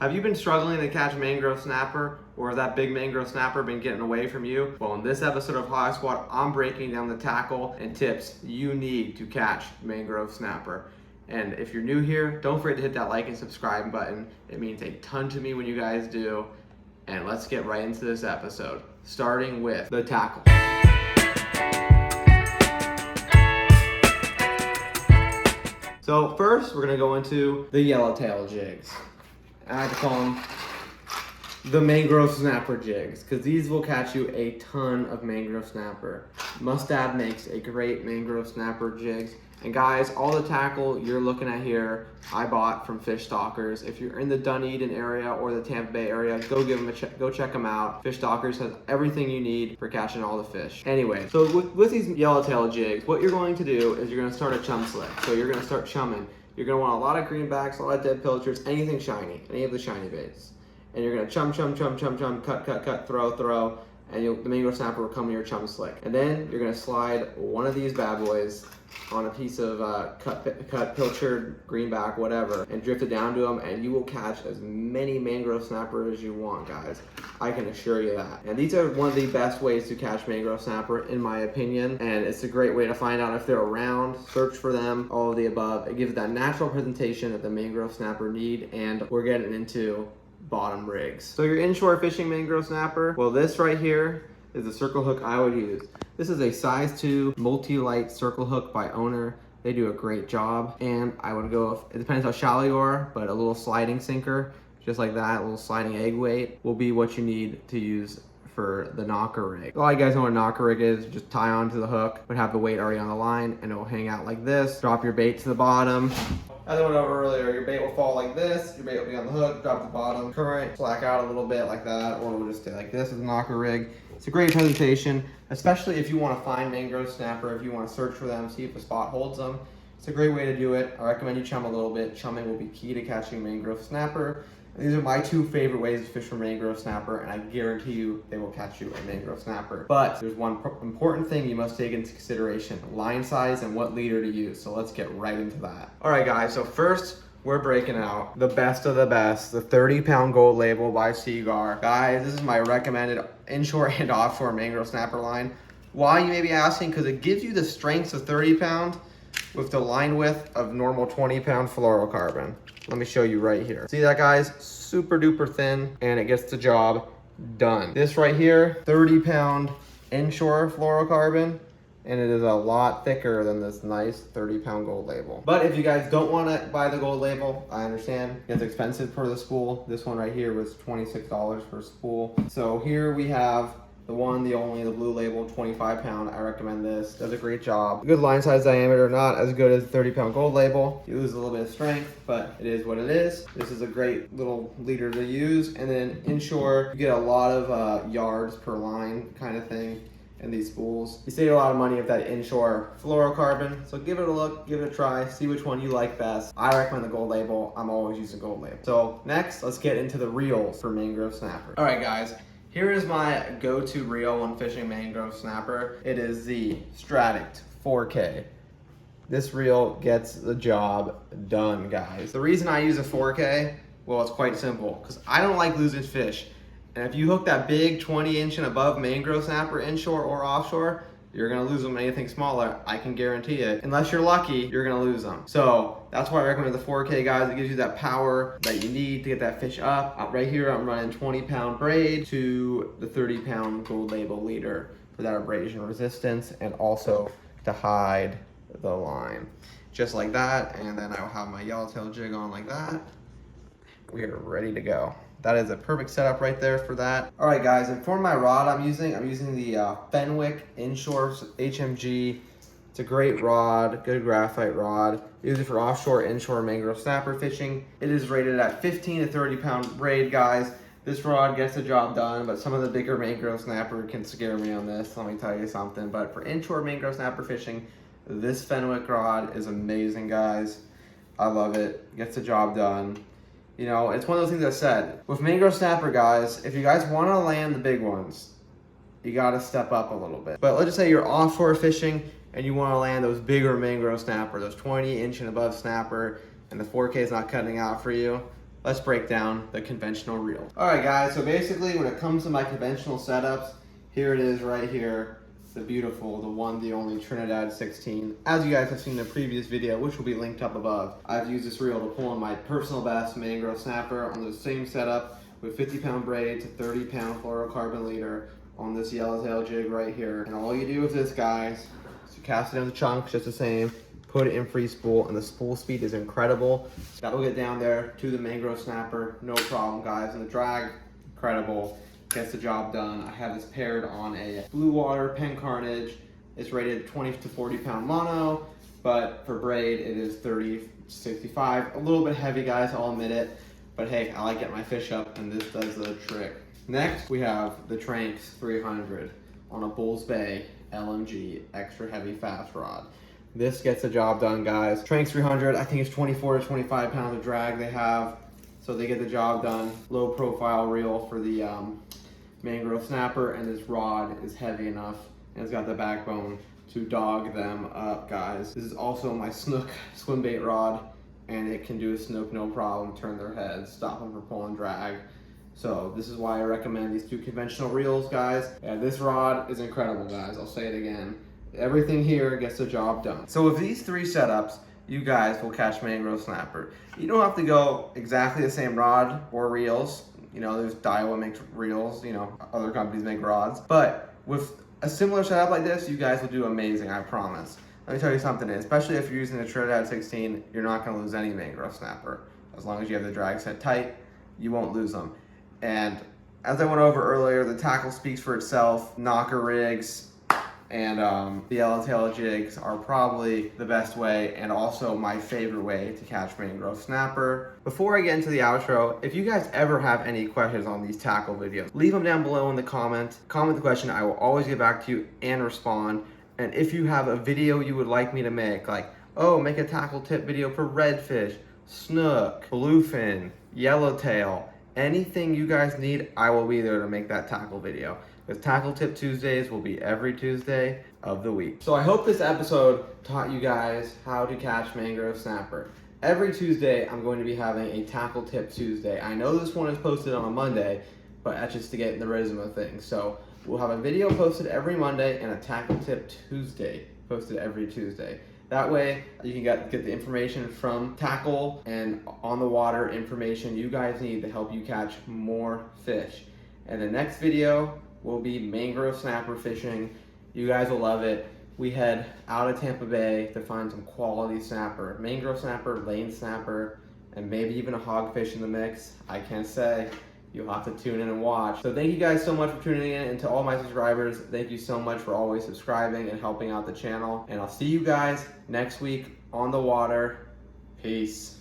Have you been struggling to catch mangrove snapper, or has that big mangrove snapper been getting away from you? Well, in this episode of High Squad, I'm breaking down the tackle and tips you need to catch mangrove snapper. And if you're new here, don't forget to hit that like and subscribe button. It means a ton to me when you guys do. And let's get right into this episode, starting with the tackle. So first, we're gonna go into the yellowtail jigs. I like to call them the mangrove snapper jigs because these will catch you a ton of mangrove snapper. Mustad makes a great mangrove snapper jigs. And guys, all the tackle you're looking at here, I bought from Fish Stalkers. If you're in the Dunedin area or the Tampa Bay area, go give them a check. Go check them out. Fish Stalkers has everything you need for catching all the fish. Anyway, so with these yellowtail jigs, what you're going to do is you're going to start a chum slick. So you're going to start chumming. You're going to want a lot of greenbacks, a lot of dead pilchards, anything shiny, any of the shiny baits. And you're going to chum, cut, throw, and the mangrove snapper will come in your chum slick. And then you're going to slide one of these bad boys on a piece of cut pilchard, greenback, whatever, and drift it down to them, and you will catch as many mangrove snapper as you want, guys. I can assure you that. And these are one of the best ways to catch mangrove snapper, in my opinion, and it's a great way to find out if they're around, search for them, all of the above. It gives that natural presentation that the mangrove snapper need, and we're getting into bottom rigs. So your inshore fishing mangrove snapper, well, this right here is the circle hook I would use. This is a size 2 multi-light circle hook by Owner. They do a great job, and I would go, it depends how shallow you are, but a little sliding sinker, just like that, a little sliding egg weight will be what you need to use for the knocker rig. A lot of you guys know what a knocker rig is. Just tie onto the hook, but have the weight already on the line, and it will hang out like this. Drop your bait to the bottom. As I went over earlier, your bait will fall like this, your bait will be on the hook, drop the bottom, current, slack out a little bit like that, or it will just stay like this with a knocker rig. It's a great presentation, especially if you want to find mangrove snapper, if you want to search for them, see if a spot holds them. It's a great way to do it. I recommend you chum a little bit. Chumming will be key to catching mangrove snapper. And these are my 2 favorite ways to fish for mangrove snapper, and I guarantee you they will catch you a mangrove snapper. But there's one important thing you must take into consideration: line size and what leader to use. So let's get right into that. All right, guys, so first we're breaking out the best of the best, the 30-pound gold label by Seagar. Guys, this is my recommended inshore and offshore mangrove snapper line. Why, you may be asking? Because it gives you the strength of 30-pound with the line width of normal 20-pound fluorocarbon. Let me show you right here. See that, guys? Super duper thin, and it gets the job done. This right here, 30-pound inshore fluorocarbon, and it is a lot thicker than this nice 30-pound gold label. But if you guys don't want to buy the gold label, I understand. It's expensive per the spool. This one right here was $26 per spool. So here we have the one, the only, the blue label, 25-pound. I recommend this. Does a great job. Good line size diameter, not as good as the 30-pound gold label. You lose a little bit of strength, but it is what it is. This is a great little leader to use. And then inshore, you get a lot of yards per line kind of thing in these spools. You save a lot of money with that inshore fluorocarbon. So give it a look, give it a try, see which one you like best. I recommend the gold label. I'm always using gold label. So next, let's get into the reels for mangrove snapper. All right, guys. Here is my go-to reel when fishing mangrove snapper. It is the Stradict 4K. This reel gets the job done, guys. The reason I use a 4K, well, it's quite simple, because I don't like losing fish. And if you hook that big 20-inch and above mangrove snapper inshore or offshore, you're gonna lose them anything smaller, I can guarantee it. Unless you're lucky, you're gonna lose them. So that's why I recommend the 4K, guys. It gives you that power that you need to get that fish up. Right here, I'm running 20-pound braid to the 30-pound gold label leader for that abrasion resistance and also to hide the line. Just like that, and then I'll have my yellowtail jig on like that. We are ready to go. That is a perfect setup right there for that. All right, guys, and for my rod I'm using the Fenwick Inshore HMG. It's a great rod, good graphite rod. Use it for offshore, inshore mangrove snapper fishing. It is rated at 15 to 30-pound braid, guys. This rod gets the job done, but some of the bigger mangrove snapper can scare me on this, let me tell you something. But for inshore mangrove snapper fishing, this Fenwick rod is amazing, guys. I love it, gets the job done. You know, it's one of those things I said. With mangrove snapper, guys, if you guys want to land the big ones, you got to step up a little bit. But let's just say you're offshore fishing and you want to land those bigger mangrove snapper, those 20-inch and above snapper, and the 4K is not cutting out for you. let's break down the conventional reel. All right guys, so basically when it comes to my conventional setups, here it is right here. The beautiful, the one, the only Trinidad 16. As you guys have seen in the previous video, which will be linked up above, I've used this reel to pull on my personal best Mangrove Snapper on the same setup with 50-pound braid to 30-pound fluorocarbon leader on this yellowtail jig right here. And all you do with this, guys, is you cast it into chunks just the same, put it in free spool, and the spool speed is incredible. That will get down there to the Mangrove Snapper, no problem, guys. And the drag, incredible. Gets the job done. I have this paired on a Blue Water Pen Carnage. It's rated 20 to 40 pound mono, but for braid it is 30 to 65. A little bit heavy, guys, I'll admit it, but hey, I like getting my fish up and this does the trick. Next, we have the Tranks 300 on a Bulls Bay LMG extra heavy fast rod. This gets the job done, guys. Tranks 300, I think it's 24 to 25 pounds of drag they have, so they get the job done. Low profile reel for the Mangrove Snapper, and this rod is heavy enough and it's got the backbone to dog them up, guys. This is also my Snook swim bait rod, and it can do a snook no problem, turn their heads, stop them from pulling drag. So this is why I recommend these two conventional reels, guys. Yeah, this rod is incredible, guys. I'll say it again. Everything here gets the job done. So with these three setups, you guys will catch Mangrove Snapper. You don't have to go exactly the same rod or reels. You know, there's Daiwa makes reels, you know, other companies make rods. But with a similar setup like this, you guys will do amazing, I promise. Let me tell you something, especially if you're using the Trinidad 16, you're not gonna lose any Mangrove Snapper. As long as you have the drag set tight, you won't lose them. And as I went over earlier, the tackle speaks for itself. Knocker rigs and the yellowtail jigs are probably the best way, and also my favorite way to catch Mangrove Snapper. Before I get into the outro, if you guys ever have any questions on these tackle videos, leave them down below in the comments. Comment the question, I will always get back to you and respond. And if you have a video you would like me to make, like, oh, make a tackle tip video for redfish, snook, bluefin, yellowtail, anything you guys need, I will be there to make that tackle video. Because Tackle Tip Tuesdays will be every Tuesday of the week. So I hope this episode taught you guys how to catch Mangrove Snapper. Every Tuesday, I'm going to be having a Tackle Tip Tuesday. I know this one is posted on a Monday, but that's just to get in the rhythm of things. So we'll have a video posted every Monday and a Tackle Tip Tuesday posted every Tuesday. That way, you can get the information from tackle and on the water information you guys need to help you catch more fish. And the next video will be Mangrove Snapper fishing. You guys will love it. We head out of Tampa Bay to find some quality snapper. Mangrove Snapper, lane snapper, and maybe even a hogfish in the mix. I can't say. You'll have to tune in and watch. So thank you guys so much for tuning in, and to all my subscribers, thank you so much for always subscribing and helping out the channel. And I'll see you guys next week on the water. Peace.